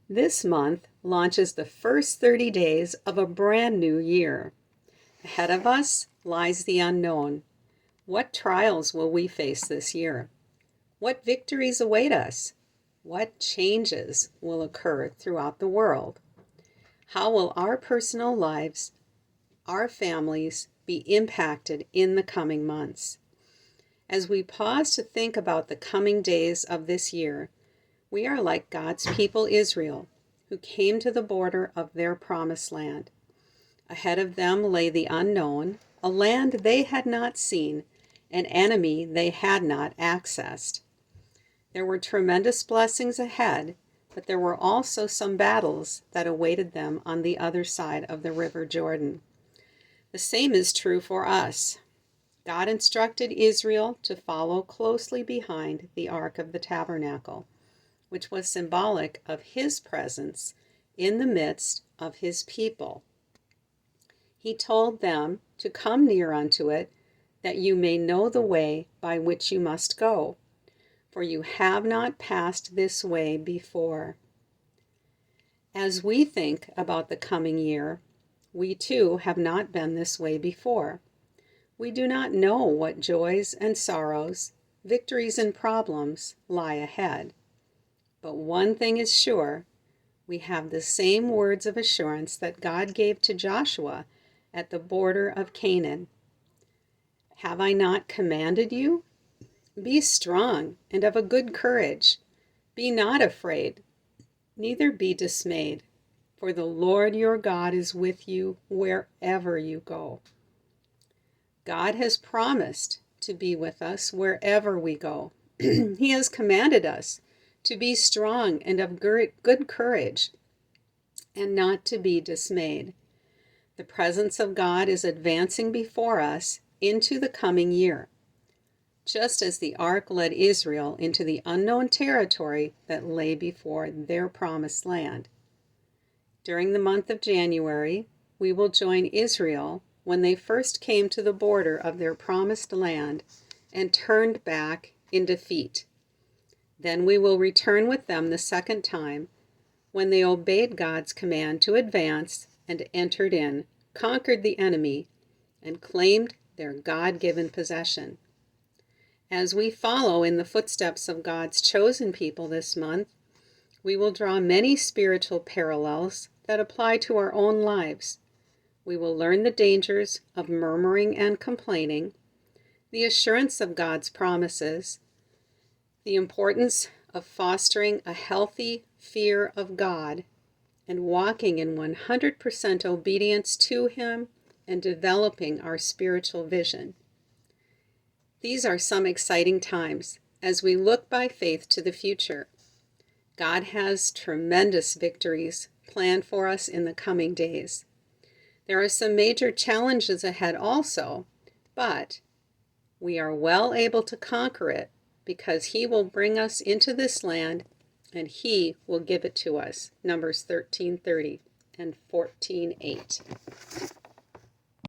This month launches the first 30 days of a brand new year. Ahead of us lies the unknown. What trials will we face this year? What victories await us? What changes will occur throughout the world? How will our personal lives, our families, be impacted in the coming months? As we pause to think about the coming days of this year, we are like God's people Israel, who came to the border of their promised land. Ahead of them lay the unknown, a land they had not seen, an enemy they had not accessed. There were tremendous blessings ahead, but there were also some battles that awaited them on the other side of the River Jordan. The same is true for us. God instructed Israel to follow closely behind the Ark of the Tabernacle, which was symbolic of His presence in the midst of His people. He told them to come near unto it, that you may know the way by which you must go, for you have not passed this way before. As we think about the coming year, we too have not been this way before. We do not know what joys and sorrows, victories and problems lie ahead. But one thing is sure, we have the same words of assurance that God gave to Joshua at the border of Canaan. Have I not commanded you? Be strong and of a good courage. Be not afraid, neither be dismayed, for the Lord your God is with you wherever you go. God has promised to be with us wherever we go. He has commanded us to be strong and of good courage, and not to be dismayed. The presence of God is advancing before us into the coming year, just as the ark led Israel into the unknown territory that lay before their promised land. During the month of January, we will join Israel when they first came to the border of their promised land and turned back in defeat. Then we will return with them the second time, when they obeyed God's command to advance and entered in, conquered the enemy, and claimed their God-given possession. As we follow in the footsteps of God's chosen people this month, we will draw many spiritual parallels that apply to our own lives. We will learn the dangers of murmuring and complaining, the assurance of God's promises, the importance of fostering a healthy fear of God and walking in 100% obedience to Him and developing our spiritual vision. These are some exciting times as we look by faith to the future. God has tremendous victories planned for us in the coming days. There are some major challenges ahead also, but we are well able to conquer it because He will bring us into this land and He will give it to us. Numbers 13:30 and 14:8.